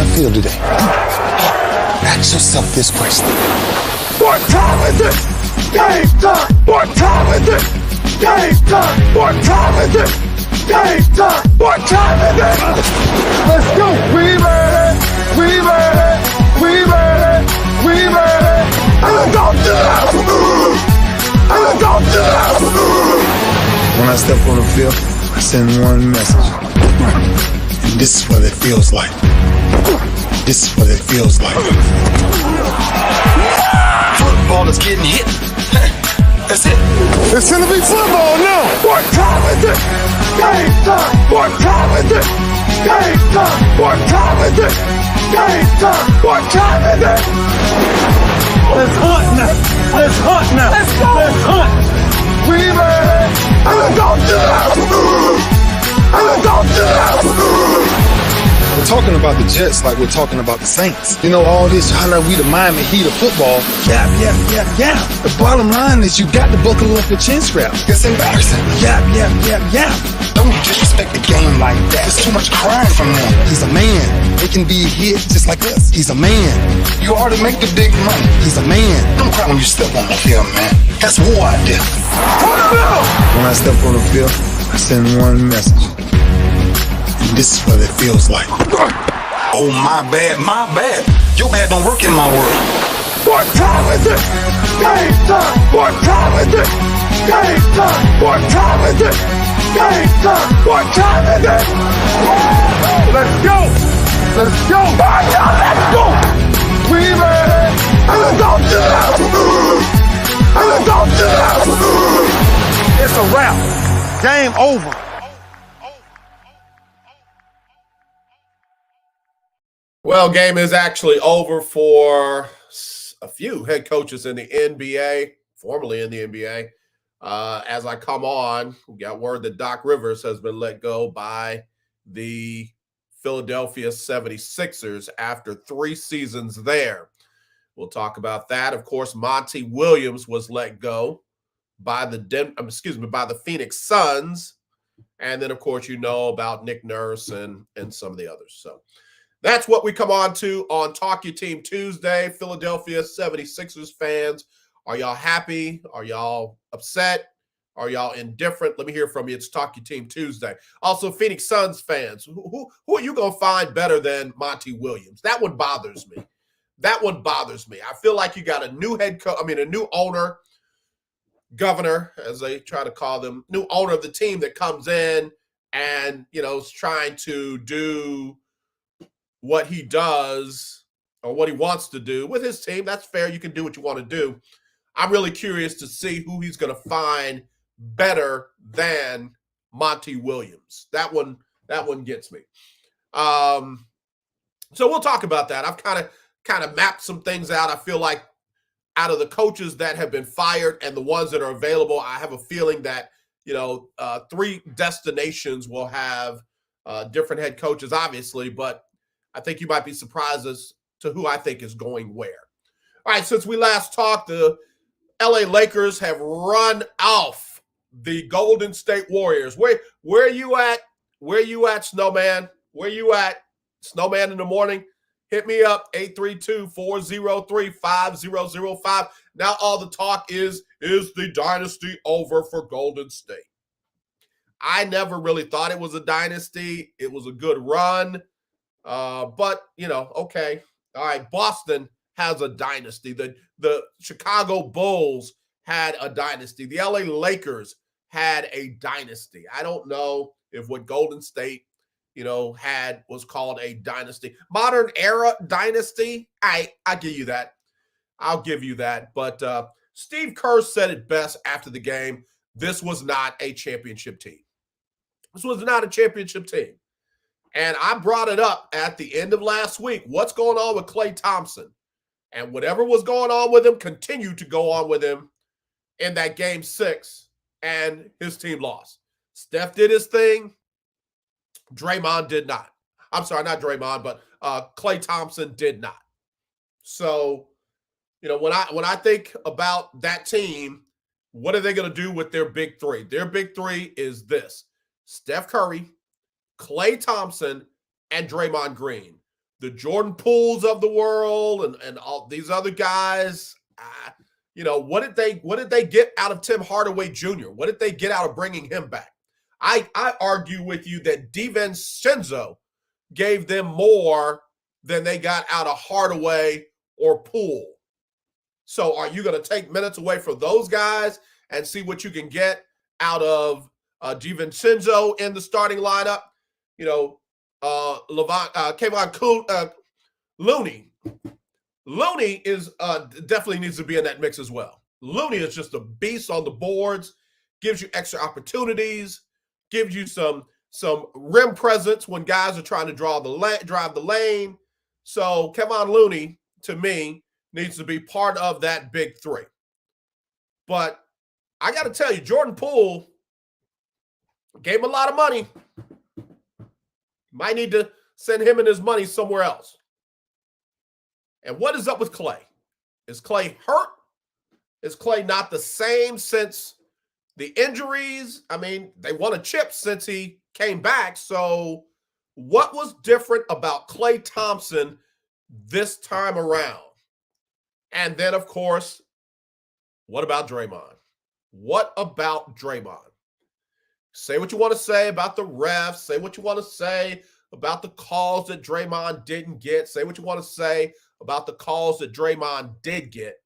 I feel today? Ask yourself this question. What time is it? Game time! What time is it? Game time! What time is it? Game time! What time is it? Let's go! We made it! We made it! We made it! We made it! And let's go to the and let's go to the When I step on the field, I send one message. And this is what it feels like. This is what it feels like. Football is getting hit. That's it. It's gonna be football now. What time is it? Game time. What time is it? Game time. What time is it? Game time. What time is it? Let's hunt now. Let's hunt now. Let's go. Let's hunt. We made it. And let's go to the and let's go to the We're talking about the Jets like we're talking about the Saints. You know, all this, how like we the Miami Heat of football. Yeah. The bottom line is you got to buckle up your chin strap. It's embarrassing. Yeah. Don't disrespect the game like that. There's too much crying from him. He's a man. They can be hit just like us. He's a man. You already make the big money. He's a man. Don't cry when you step on the field, man. That's war out there. When I step on the field, I send one message. This is what it feels like. Oh, my bad. Your bad don't work in my world. What time is it? Game time. What time is it? Game time. What time is it? Game time. What time is it? Let's go. Let's go. Let's go. We made it. And let's go to the and let's go to the It's a wrap. Game over. Well, game is actually over for a few head coaches in the NBA, formerly in the NBA. As I come on, we got word that Doc Rivers has been let go by the Philadelphia 76ers after 3 seasons there. We'll talk about that. Of course, Monty Williams was let go by the Phoenix Suns. And then, of course, you know about Nick Nurse and some of the others. So that's what we come on to on Talk Your Team Tuesday. Philadelphia 76ers fans, are y'all happy? Are y'all upset? Are y'all indifferent? Let me hear from you. It's Talk Your Team Tuesday. Also, Phoenix Suns fans, who are you going to find better than Monty Williams? That one bothers me. I feel like you got a new a new owner, governor, as they try to call them, new owner of the team that comes in and, is trying to do what he does or what he wants to do with his team. That's fair. You can do what you want to do. I'm really curious to see who he's going to find better than Monty Williams. That one gets me. So we'll talk about that. I've kind of mapped some things out. I feel like out of the coaches that have been fired and the ones that are available, I have a feeling that, 3 destinations will have different head coaches, obviously, but I think you might be surprised as to who I think is going where. All right, since we last talked, the LA Lakers have run off the Golden State Warriors. Where are you at? Where you at, Snowman? Where you at? Snowman in the morning. Hit me up, 832-403-5005. Now all the talk is the dynasty over for Golden State? I never really thought it was a dynasty. It was a good run. But, okay. All right, Boston has a dynasty. The Chicago Bulls had a dynasty. The LA Lakers had a dynasty. I don't know if what Golden State, had was called a dynasty. Modern era dynasty, I'll give you that. I'll give you that. But Steve Kerr said it best after the game. This was not a championship team. This was not a championship team. And I brought it up at the end of last week. What's going on with Klay Thompson? And whatever was going on with him continued to go on with him in that game 6, and his team lost. Steph did his thing. Draymond did not. I'm sorry, not Draymond, but Klay Thompson did not. So, when I think about that team, what are they going to do with their big 3? Their big 3 is this: Steph Curry, Klay Thompson, and Draymond Green. the Jordan Pooles of the world and all these other guys, what did they get out of Tim Hardaway Jr.? What did they get out of bringing him back? I argue with you that DiVincenzo gave them more than they got out of Hardaway or Poole. So are you going to take minutes away from those guys and see what you can get out of DiVincenzo in the starting lineup? Kevon Looney. Looney is definitely needs to be in that mix as well. Looney is just a beast on the boards, gives you extra opportunities, gives you some rim presence when guys are trying to drive the lane. So Kevon Looney, to me, needs to be part of that big three. But I got to tell you, Jordan Poole gave him a lot of money. Might need to send him and his money somewhere else. And what is up with Klay? Is Klay hurt? Is Klay not the same since the injuries? I mean, they won a chip since he came back. So what was different about Klay Thompson this time around? And then, of course, what about Draymond? What about Draymond? Say what you want to say about the refs. Say what you want to say about the calls that Draymond didn't get. Say what you want to say about the calls that Draymond did get.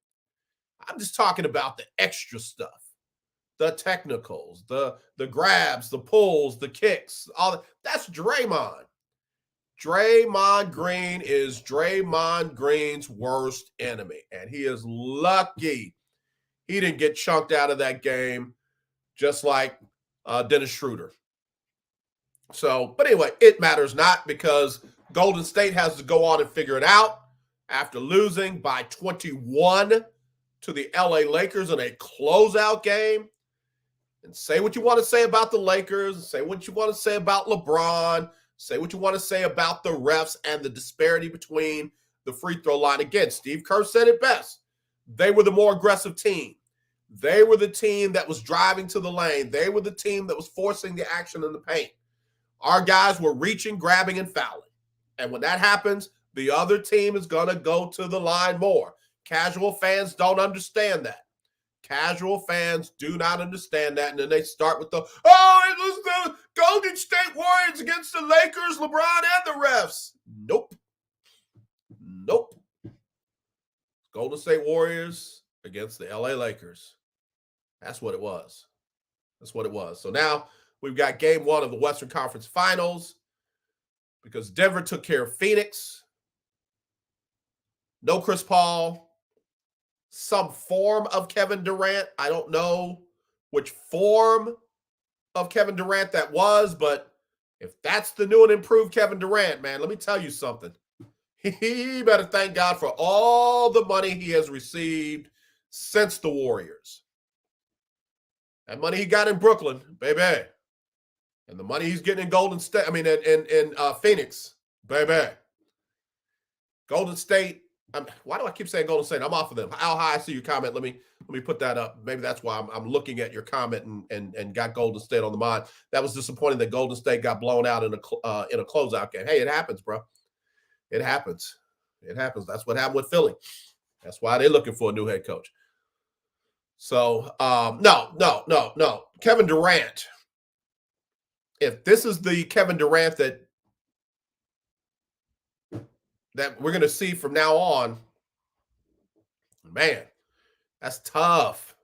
I'm just talking about the extra stuff, the technicals, the grabs, the pulls, the kicks, all that. That's Draymond. Draymond Green is Draymond Green's worst enemy, and he is lucky he didn't get chunked out of that game just like Dennis Schroeder. So, but anyway, it matters not because Golden State has to go on and figure it out after losing by 21 to the LA Lakers in a closeout game. And say what you want to say about the Lakers, say what you want to say about LeBron, say what you want to say about the refs and the disparity between the free throw line. Again, Steve Kerr said it best. They were the more aggressive team. They were the team that was driving to the lane. They were the team that was forcing the action in the paint. Our guys were reaching, grabbing, and fouling. And when that happens, the other team is going to go to the line more. Casual fans don't understand that. Casual fans do not understand that. And then they start with it was the Golden State Warriors against the Lakers, LeBron, and the refs. Nope. Golden State Warriors against the LA Lakers. That's what it was. So now we've got game one of the Western Conference Finals because Denver took care of Phoenix. No Chris Paul. Some form of Kevin Durant. I don't know which form of Kevin Durant that was, but if that's the new and improved Kevin Durant, man, let me tell you something. He better thank God for all the money he has received since the Warriors. That money he got in Brooklyn, baby. And the money he's getting in Golden State, in Phoenix, baby. Golden State. Why do I keep saying Golden State? I'm off of them. How high? I see your comment. Let me put that up. Maybe that's why I'm looking at your comment and got Golden State on the mind. That was disappointing that Golden State got blown out in a closeout game. Hey, it happens, bro. It happens. That's what happened with Philly. That's why they're looking for a new head coach. So, no. Kevin Durant. If this is the Kevin Durant that we're going to see from now on, man, that's tough.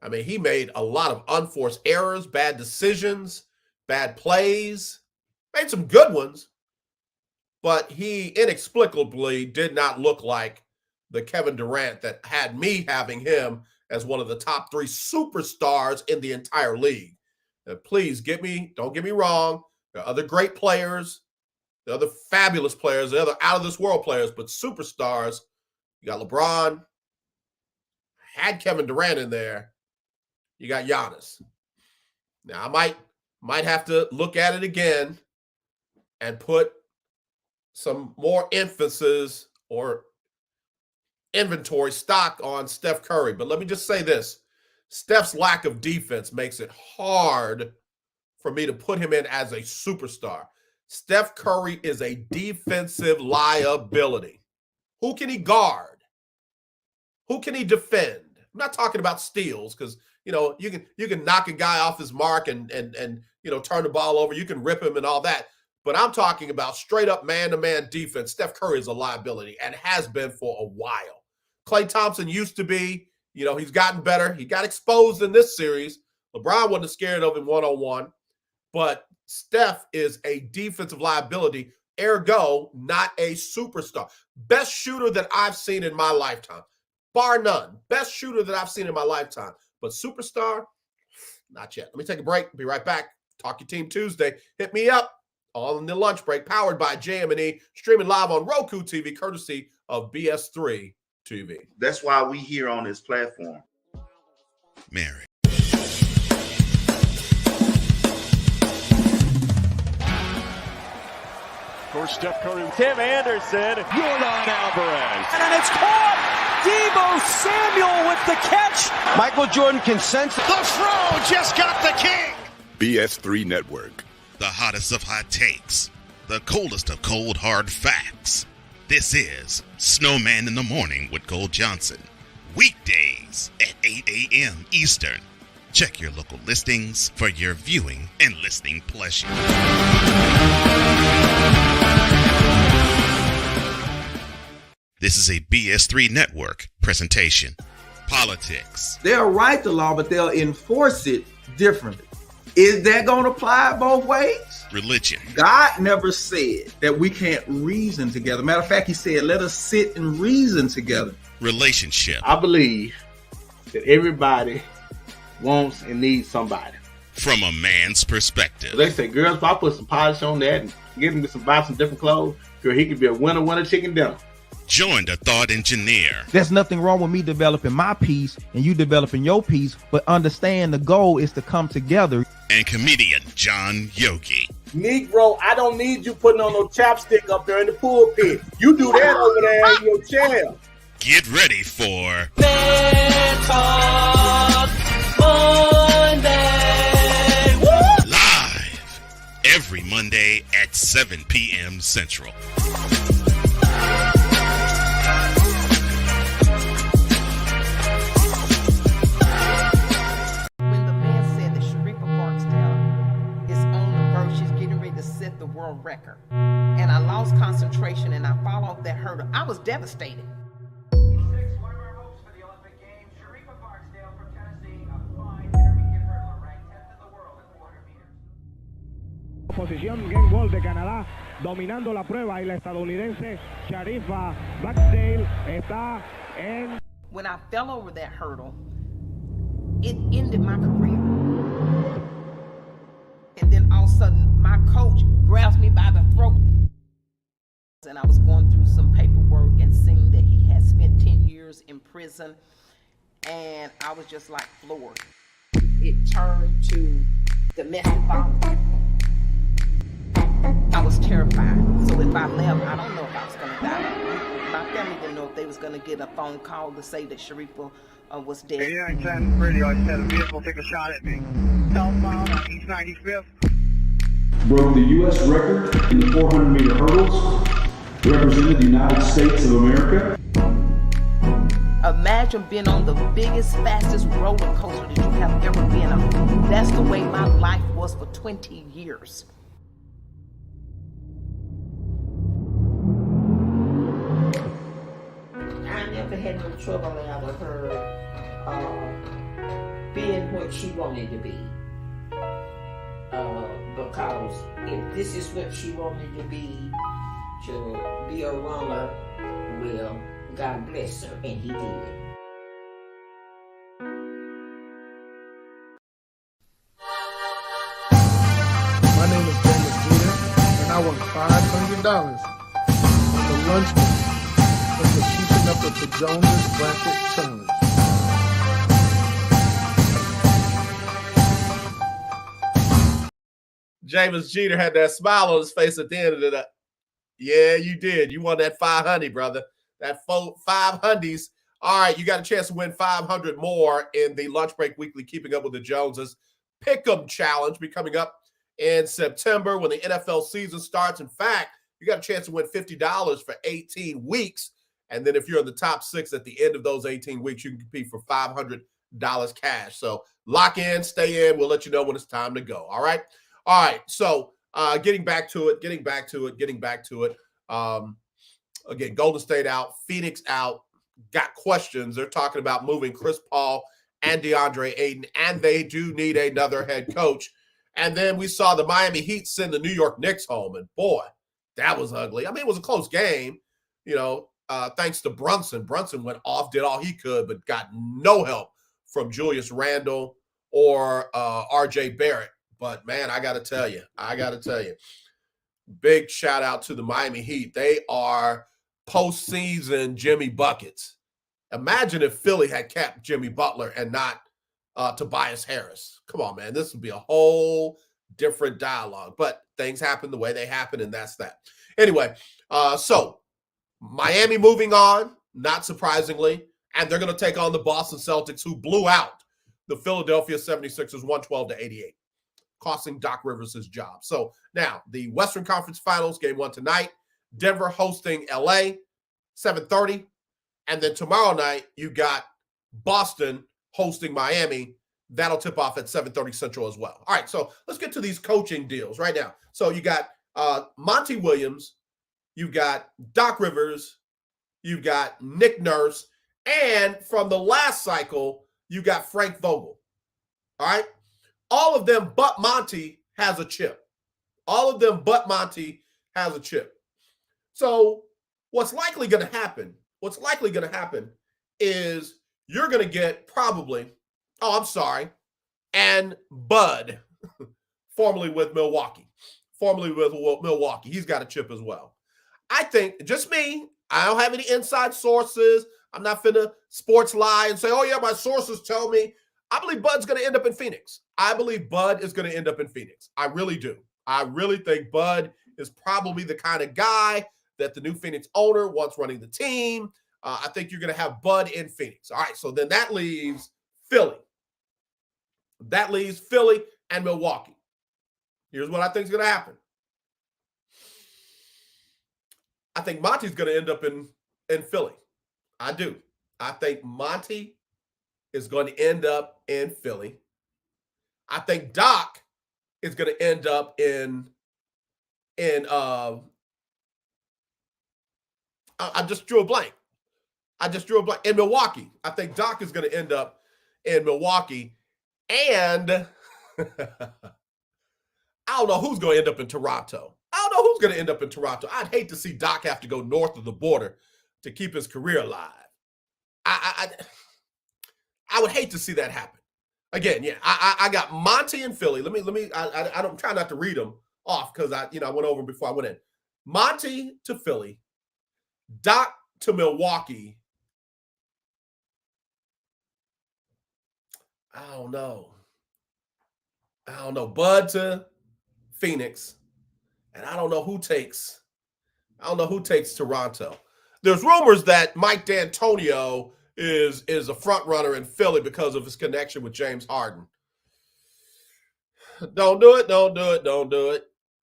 I mean, he made a lot of unforced errors, bad decisions, bad plays, made some good ones, but he inexplicably did not look like the Kevin Durant that had me having him as one of the top 3 superstars in the entire league. Please don't get me wrong. There are other great players. The other fabulous players, the other out-of-this-world players, but superstars, you got LeBron, had Kevin Durant in there, you got Giannis. Now, I might have to look at it again and put some more emphasis or inventory stock on Steph Curry. But let me just say this. Steph's lack of defense makes it hard for me to put him in as a superstar. Steph Curry is a defensive liability. Who can he guard? Who can he defend? I'm not talking about steals because you can knock a guy off his mark and turn the ball over. You can rip him and all that. But I'm talking about straight up man-to-man defense. Steph Curry is a liability and has been for a while. Klay Thompson used to be, he's gotten better. He got exposed in this series. LeBron wasn't scared of him one-on-one. But Steph is a defensive liability, ergo, not a superstar. Best shooter that I've seen in my lifetime, bar none. Best shooter that I've seen in my lifetime. But superstar, not yet. Let me take a break. Be right back. Talk Your Team Tuesday. Hit me up on the lunch break, powered by JM&E, streaming live on Roku TV, courtesy of BS3 TV. That's why we here on this platform. Mary. Of course, Steph Curry, Tim Anderson, Jordan Alvarez. And it's caught! Debo Samuel with the catch. Michael Jordan can sense it. The Fro just got the king. BS3 Network. The hottest of hot takes. The coldest of cold, hard facts. This is Snowman in the Morning with Cole Johnson. Weekdays at 8 a.m. Eastern. Check your local listings for your viewing and listening pleasure. This is a BS3 Network presentation. Politics. They'll write the law, but they'll enforce it differently. Is that going to apply both ways? Religion. God never said that we can't reason together. Matter of fact, he said, let us sit and reason together. Relationship. I believe that everybody wants and needs somebody. From a man's perspective. They say, girls, if I put some polish on that and get him to buy some different clothes, girl, he could be a winner chicken dinner. Join the thought engineer. There's nothing wrong with me developing my piece and you developing your piece, but understand the goal is to come together. And comedian John Yogi. Negro, I don't need you putting on no chapstick up there in the pulpit. You do that over there in your chair. Get ready for Talk Monday. Live every Monday at 7 p.m. Central. Set the world record, and I lost concentration and I followed that hurdle. I was devastated. One of our hopes for the Olympic Games, Sharifa Barksdale from Tennessee, a fine intermediate hurdler, ranked 10th in the world at 400 meters. Posición game ball de Canadá, dominando la prueba, y la estadounidense Sharifa Barksdale está en. When I fell over that hurdle, it ended my career. And then all of a sudden, my coach grabs me by the throat. And I was going through some paperwork and seeing that he had spent 10 years in prison. And I was just like floored. It turned to domestic violence. I was terrified. So if I left, I don't know if I was going to die. My family didn't know if they was going to get a phone call to say that Sharifa was dead. Yeah, 10 radio, I said a vehicle took a shot at me. Southbound on East 95th. Broke the U.S. record in the 400-meter hurdles. Represented the United States of America. Imagine being on the biggest, fastest roller coaster that you have ever been on. That's the way my life was for 20 years. I never had no trouble out of her being what she wanted to be. Because if this is what she wanted to be a runner, well, God bless her, and he did. My name is JM&E, and I won $500 for lunch for keeping up with the Jonas Bracket Challenge. James Jeter had that smile on his face at the end of it. Yeah, you did. You won that 500, brother. That 500s. All right, you got a chance to win 500 more in the Lunch Break Weekly Keeping Up with the Joneses Pick'em Challenge be coming up in September when the NFL season starts. In fact, you got a chance to win $50 for 18 weeks. And then if you're in the top 6 at the end of those 18 weeks, you can compete for $500 cash. So lock in, stay in. We'll let you know when it's time to go. All right. All right. So getting back to it. Again, Golden State out, Phoenix out, got questions. They're talking about moving Chris Paul and DeAndre Ayton, and they do need another head coach. And then we saw the Miami Heat send the New York Knicks home, and boy, that was ugly. I mean, it was a close game, thanks to Brunson. Brunson went off, did all he could, but got no help from Julius Randle or R.J. Barrett. But, man, I got to tell you, big shout out to the Miami Heat. They are postseason Jimmy Buckets. Imagine if Philly had kept Jimmy Butler and not Tobias Harris. Come on, man. This would be a whole different dialogue. But things happen the way they happen, and that's that. Anyway, so Miami moving on, not surprisingly, and they're going to take on the Boston Celtics, who blew out the Philadelphia 76ers 112-88, costing Doc Rivers his job. So now the Western Conference Finals, game 1 tonight, Denver hosting LA, 7:30. And then tomorrow night, you got Boston hosting Miami. That'll tip off at 7:30 Central as well. All right, so let's get to these coaching deals right now. So you got Monty Williams, you've got Doc Rivers, you've got Nick Nurse, and from the last cycle, you got Frank Vogel. All right? All of them but Monty has a chip. So what's likely going to happen is you're going to get and Bud, formerly with Milwaukee. He's got a chip as well. I think, just me, I don't have any inside sources. I'm not finna sports lie and say, oh yeah, my sources tell me. I believe Bud's going to end up in Phoenix. I really do. I really think Bud is probably the kind of guy that the new Phoenix owner wants running the team. I think you're going to have Bud in Phoenix. All right, so then that leaves Philly. And Milwaukee. Here's what I think is going to happen. I think Monty's going to end up in Philly. I do. I think Monty is going to end up in Philly. I think Doc is going to end up in I just drew a blank. In Milwaukee. I think Doc is going to end up in Milwaukee. And I don't know who's going to end up in Toronto. I'd hate to see Doc have to go north of the border to keep his career alive. I would hate to see that happen. Again, yeah, I got Monty in Philly. I don't try not to read them off because I went over them before I went in. Monty to Philly, Doc to Milwaukee. I don't know. Bud to Phoenix, and I don't know who takes Toronto. There's rumors that Mike D'Antonio is a front runner in Philly because of his connection with James Harden. Don't do it.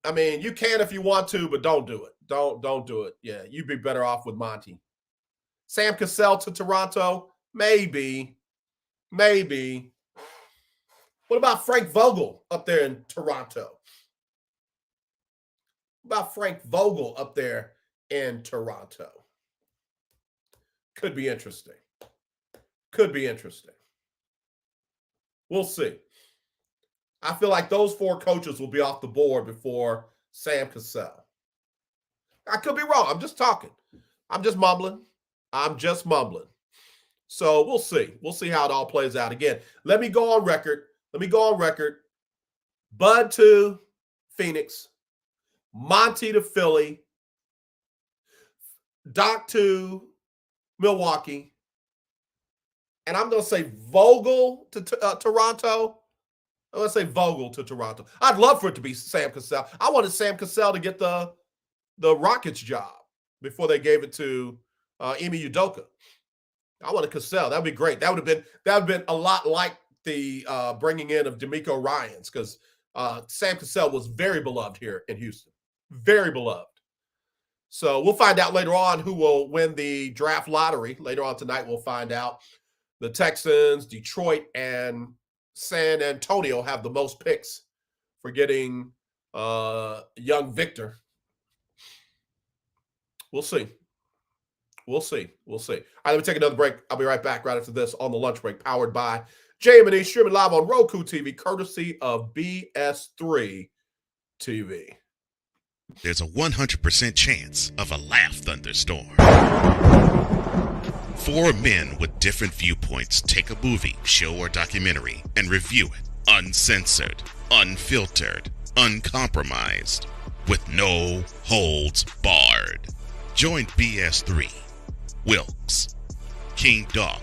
I mean, you can if you want to, but don't do it. Don't do it. Yeah, you'd be better off with Monty. Sam Cassell to Toronto? Maybe. What about Frank Vogel up there in Toronto? Could be interesting. We'll see. I feel like those 4 coaches will be off the board before Sam Cassell. I could be wrong. I'm just talking. I'm just mumbling. So we'll see. We'll see how it all plays out. Again, let me go on record. Bud to Phoenix, Monty to Philly, Doc to Milwaukee, and I'm going to say Vogel to Toronto. I'm going to say Vogel to Toronto. I'd love for it to be Sam Cassell. I wanted Sam Cassell to get the Rockets job before they gave it to Ime Udoka. I wanted Cassell. That would be great. That would have been a lot like the bringing in of D'Amico Ryans, because Sam Cassell was very beloved here in Houston. Very beloved. So we'll find out later on who will win the draft lottery. Later on tonight, we'll find out. The Texans, Detroit, and San Antonio have the most picks for getting young Victor. We'll see. We'll see. We'll see. All right, let me take another break. I'll be right back right after this on the lunch break, powered by JM&E, streaming live on Roku TV, courtesy of BS3 TV. There's a 100% chance of a laugh thunderstorm. 4 men with different viewpoints take a movie, show, or documentary and review it uncensored, unfiltered, uncompromised, with no holds barred. Join BS3, Wilkes, King Doc,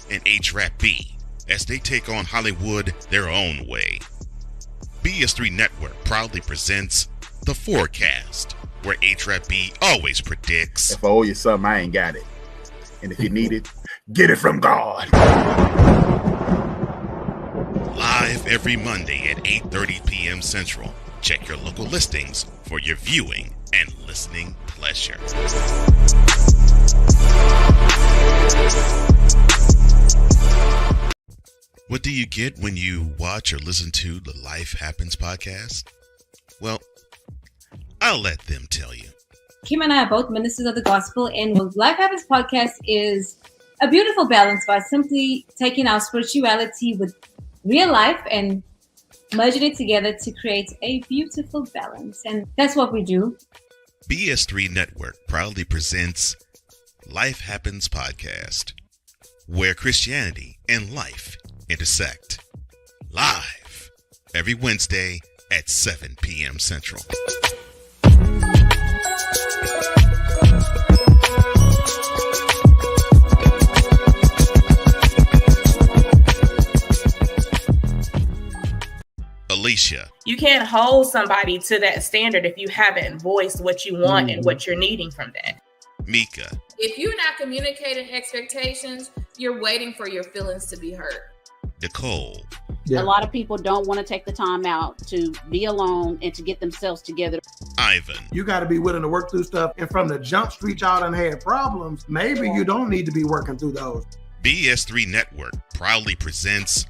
and H-Rap B as they take on Hollywood their own way. BS3 Network proudly presents The Forecast, where H-Rap B always predicts, if I owe you something, I ain't got it. And if you need it, get it from God. live every Monday at 8:30 p.m. Central. Check your local listings for your viewing and listening pleasure. What do you get when you watch or listen to the Life Happens podcast? Well, I'll let them tell you. Kim and I are both ministers of the gospel, and Life Happens podcast is a beautiful balance by simply taking our spirituality with real life and merging it together to create a beautiful balance. And that's what we do. BS3 Network proudly presents Life Happens podcast, where Christianity and life intersect. Live every Wednesday at 7 p.m. Central. Alicia. You can't hold somebody to that standard if you haven't voiced what you want and what you're needing from that. Mika. If you're not communicating expectations, you're waiting for your feelings to be hurt. Nicole. Yeah. A lot of people don't want to take the time out to be alone and to get themselves together. Ivan. You got to be willing to work through stuff. And from the jump street, y'all done had problems. Maybe you don't need to be working through those. BS3 Network proudly presents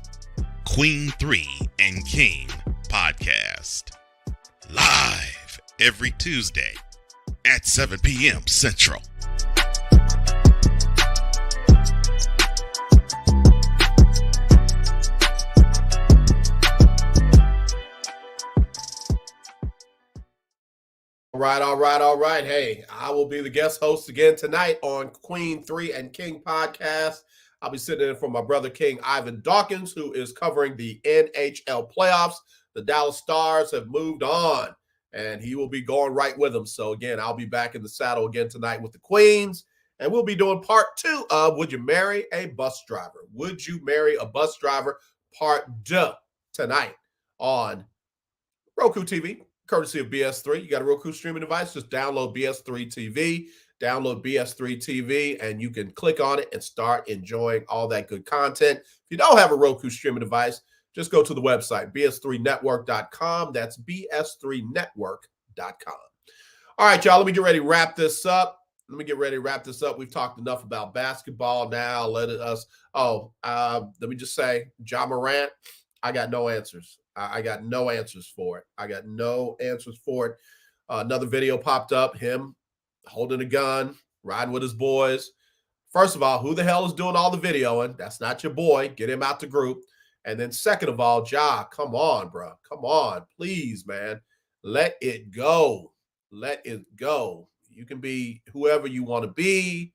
Queen 3 and King podcast. Live every Tuesday at 7 p.m. Central. All right. Hey, I will be the guest host again tonight on Queen 3 and King podcast. I'll be sitting in for my brother King Ivan Dawkins, who is covering the NHL playoffs. The Dallas Stars have moved on, and he will be going right with them. So, again, I'll be back in the saddle again tonight with the Queens, and we'll be doing part 2 of Would You Marry a Bus Driver? Would You Marry a Bus Driver? Part 2 tonight on Roku TV. Courtesy of BS3. You got a Roku streaming device, just download BS3 TV, download BS3 TV, and you can click on it and start enjoying all that good content. If you don't have a Roku streaming device, just go to the website, bs3network.com. That's bs3network.com. All right, y'all, let me get ready to wrap this up. We've talked enough about basketball now. Let me just say, Ja Morant, I got no answers. I got no answers for it. Another video popped up, him holding a gun, riding with his boys. First of all, who the hell is doing all the videoing? That's not your boy. Get him out the group. And then second of all, Ja, come on, bro. Come on. Please, man. Let it go. You can be whoever you want to be.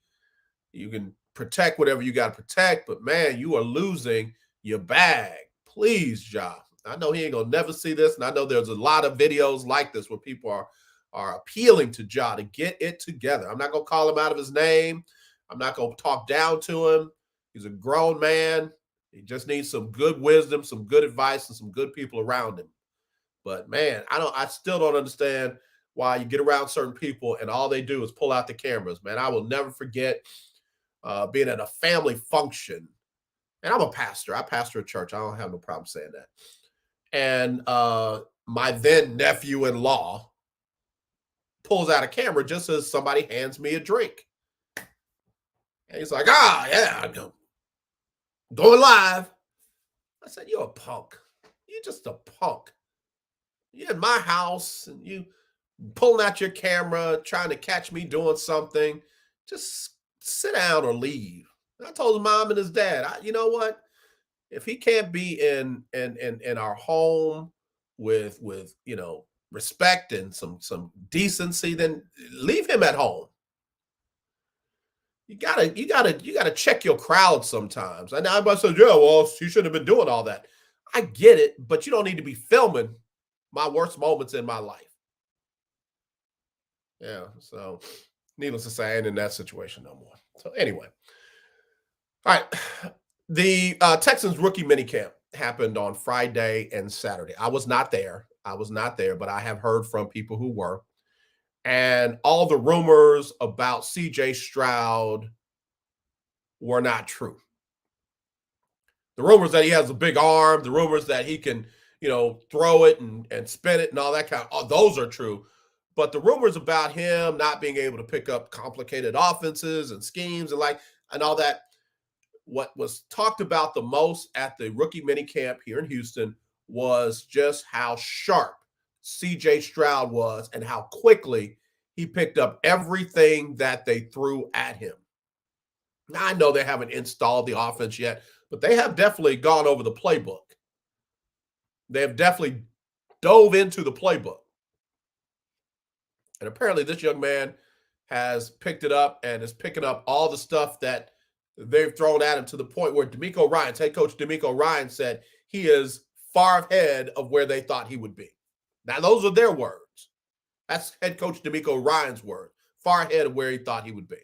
You can protect whatever you got to protect. But, man, you are losing your bag. Please, Ja. I know he ain't going to never see this, and I know there's a lot of videos like this where people are appealing to Ja to get it together. I'm not going to call him out of his name. I'm not going to talk down to him. He's a grown man. He just needs some good wisdom, some good advice, and some good people around him. But, man, I still don't understand why you get around certain people and all they do is pull out the cameras. Man, I will never forget being at a family function. And I'm a pastor. I pastor a church. I don't have no problem saying that. And my then nephew-in-law pulls out a camera just as somebody hands me a drink. And he's like, yeah, I'm going live. I said, you're a punk. You're just a punk. You're in my house and you pulling out your camera, trying to catch me doing something. Just sit down or leave. I told his mom and his dad, you know what? If he can't be in our home with respect and some decency, then leave him at home. You gotta check your crowd sometimes. And everybody says, yeah, well, you shouldn't have been doing all that. I get it, but you don't need to be filming my worst moments in my life. Yeah, so needless to say, I ain't in that situation no more. So anyway, all right. The Texans rookie minicamp happened on Friday and Saturday. I was not there, but I have heard from people who were. And all the rumors about CJ Stroud were not true. The rumors that he has a big arm, the rumors that he can, throw it and spin it and all that those are true. But the rumors about him not being able to pick up complicated offenses and schemes and all that, what was talked about the most at the rookie minicamp here in Houston was just how sharp CJ Stroud was and how quickly he picked up everything that they threw at him. Now, I know they haven't installed the offense yet, but they have definitely gone over the playbook. They have definitely dove into the playbook. And apparently this young man has picked it up and is picking up all the stuff that they've thrown at him to the point where head coach DeMeco Ryans said he is far ahead of where they thought he would be. Now, those are their words. That's head coach DeMeco Ryans' word. Far ahead of where he thought he would be.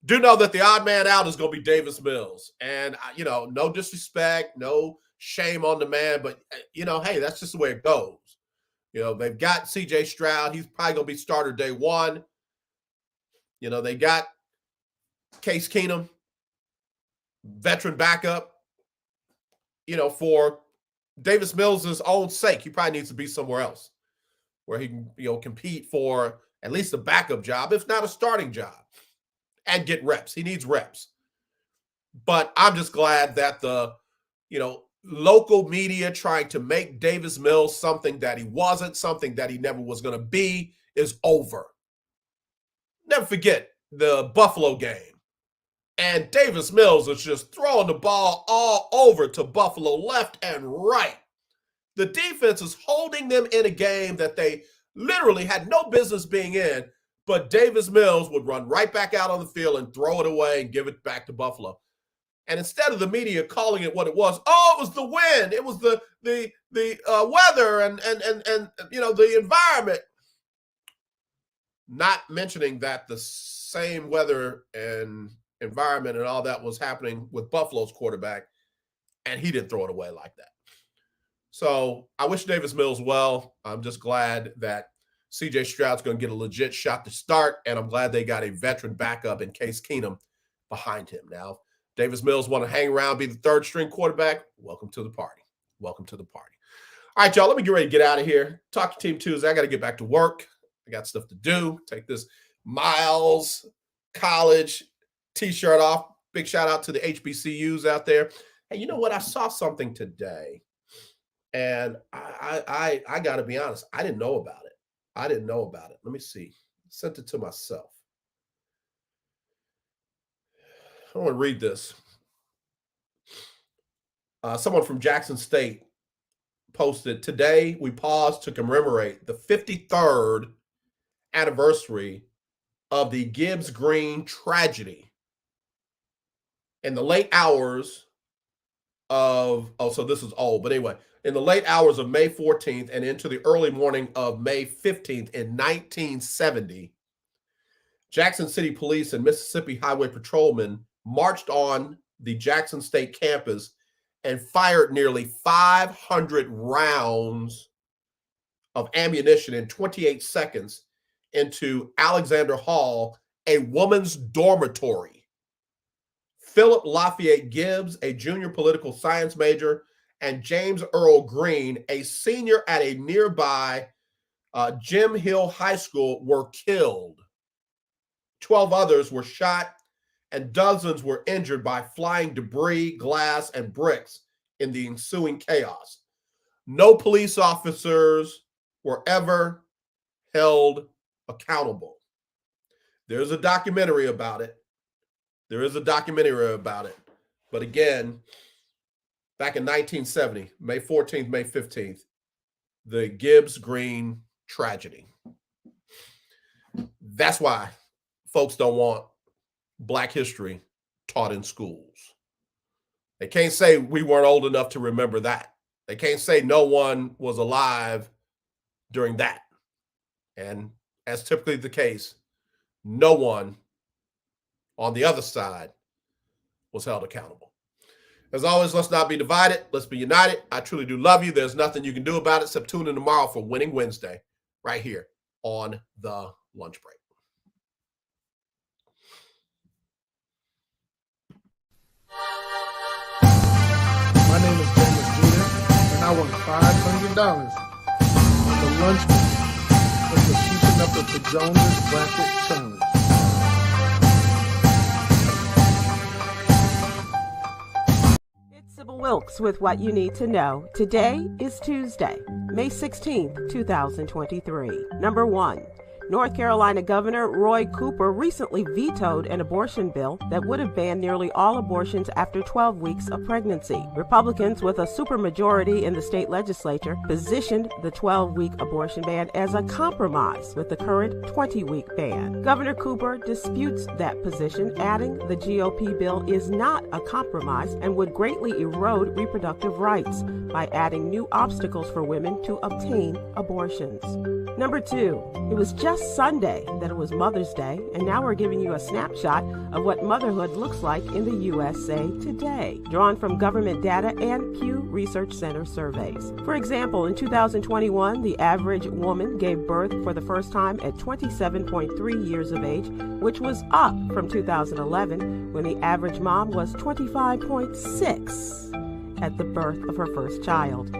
Do know that the odd man out is going to be Davis Mills. And, no disrespect, no shame on the man, but, hey, that's just the way it goes. They've got CJ Stroud. He's probably going to be starter day one. They got Case Keenum, veteran backup. For Davis Mills' own sake, he probably needs to be somewhere else where he can, compete for at least a backup job, if not a starting job, and get reps. He needs reps. But I'm just glad that the, local media trying to make Davis Mills something that he wasn't, something that he never was going to be, is over. Never forget the Buffalo game. And Davis Mills is just throwing the ball all over to Buffalo, left and right. The defense is holding them in a game that they literally had no business being in, but Davis Mills would run right back out on the field and throw it away and give it back to Buffalo. And instead of the media calling it what it was the wind, it was the weather and the environment. Not mentioning that the same weather and environment and all that was happening with Buffalo's quarterback, and he didn't throw it away like that. So I wish Davis Mills well. I'm just glad that CJ Stroud's going to get a legit shot to start, and I'm glad they got a veteran backup in Case Keenum behind him. Now, Davis Mills want to hang around, be the third string quarterback. Welcome to the party. Welcome to the party. All right, y'all, let me get ready to get out of here. Talk to Team Tuesday. I got to get back to work. I got stuff to do. Take this Miles College t-shirt off. Big shout out to the HBCUs out there. Hey, you know what? I saw something today, and I got to be honest. I didn't know about it. Let me see. Sent it to myself. I want to read this. Someone from Jackson State posted, today we pause to commemorate the 53rd anniversary of the Gibbs Green tragedy. In the late hours of, so this is old, but anyway, in the late hours of May 14th and into the early morning of May 15th in 1970, Jackson City Police and Mississippi Highway Patrolmen marched on the Jackson State campus and fired nearly 500 rounds of ammunition in 28 seconds into Alexander Hall, a woman's dormitory. Philip Lafayette Gibbs, a junior political science major and James Earl Green, a senior at a nearby Jim Hill High School, were killed. 12 others were shot, and dozens were injured by flying debris, glass, and bricks in the ensuing chaos. No police officers were ever held accountable. There's a documentary about it. But again, back in 1970, May 14th, May 15th, the Gibbs Green tragedy. That's why folks don't want Black history taught in schools. They can't say we weren't old enough to remember that. They can't say no one was alive during that. And as typically the case, no one on the other side was held accountable. As always, let's not be divided. Let's be united. I truly do love you. There's nothing you can do about it except tune in tomorrow for Winning Wednesday right here on The Lunch Break. My name is JM&E, and I won $500 on the lunch break for the Keeping Up with the Joneses Bracket Challenge. Sybil Wilkes with what you need to know. Today is Tuesday, May 16th, 2023. Number 1. North Carolina Governor Roy Cooper recently vetoed an abortion bill that would have banned nearly all abortions after 12 weeks of pregnancy. Republicans, with a supermajority in the state legislature, positioned the 12-week abortion ban as a compromise with the current 20-week ban. Governor Cooper disputes that position, adding the GOP bill is not a compromise and would greatly erode reproductive rights by adding new obstacles for women to obtain abortions. Number 2, it was just Sunday that it was Mother's Day, and now we're giving you a snapshot of what motherhood looks like in the USA today, drawn from government data and Pew Research Center surveys. For example, in 2021, the average woman gave birth for the first time at 27.3 years of age, which was up from 2011, when the average mom was 25.6 at the birth of her first child.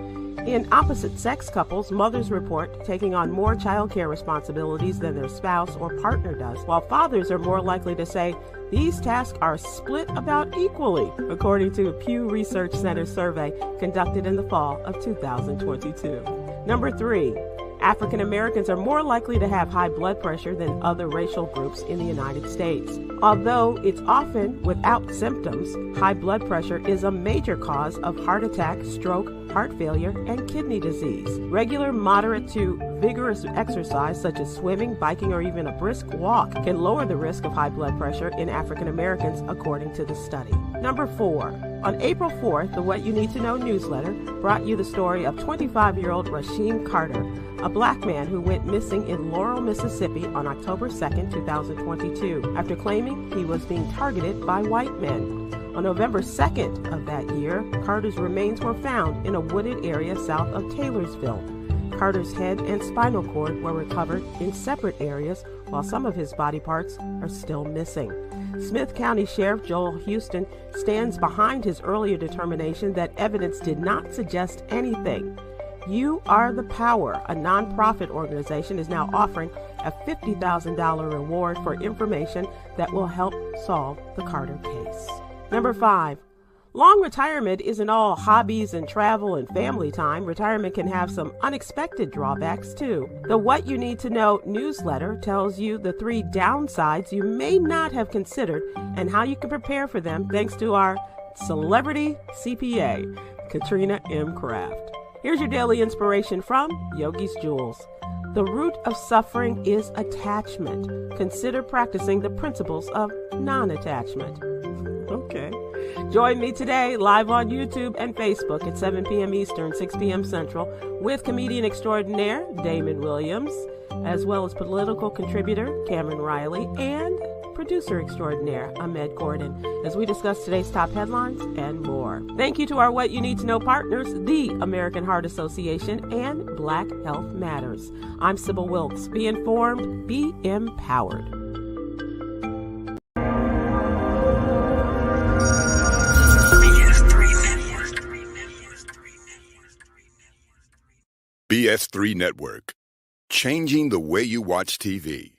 In opposite-sex couples, mothers report taking on more childcare responsibilities than their spouse or partner does, while fathers are more likely to say these tasks are split about equally, according to a Pew Research Center survey conducted in the fall of 2022. Number 3. African Americans are more likely to have high blood pressure than other racial groups in the United States. Although it's often without symptoms, high blood pressure is a major cause of heart attack, stroke, heart failure, and kidney disease. Regular, moderate to vigorous exercise, such as swimming, biking, or even a brisk walk, can lower the risk of high blood pressure in African Americans, according to the study. Number 4. On April 4th, the What You Need to Know newsletter brought you the story of 25-year-old Rasheem Carter, a black man who went missing in Laurel, Mississippi on October 2nd, 2022, after claiming he was being targeted by white men. On November 2nd of that year, Carter's remains were found in a wooded area south of Taylorsville. Carter's head and spinal cord were recovered in separate areas, while some of his body parts are still missing. Smith County Sheriff Joel Houston stands behind his earlier determination that evidence did not suggest anything. You Are the Power, a nonprofit organization, is now offering a $50,000 reward for information that will help solve the Carter case. Number 5. Long retirement isn't all hobbies and travel and family time. Retirement can have some unexpected drawbacks too. The What You Need to Know newsletter tells you the 3 downsides you may not have considered and how you can prepare for them, thanks to our celebrity CPA, Katrina M. Kraft. Here's your daily inspiration from Yogi's Jewels. The root of suffering is attachment. Consider practicing the principles of non-attachment. Okay. Join me today live on YouTube and Facebook at 7 p.m. Eastern, 6 p.m. Central with comedian extraordinaire Damon Williams, as well as political contributor Cameron Riley and producer extraordinaire Ahmed Gordon, as we discuss today's top headlines and more. Thank you to our What You Need to Know partners, the American Heart Association and Black Health Matters. I'm Sybil Wilkes. Be informed, be empowered. BS3 Network. BS3 Network, changing the way you watch TV.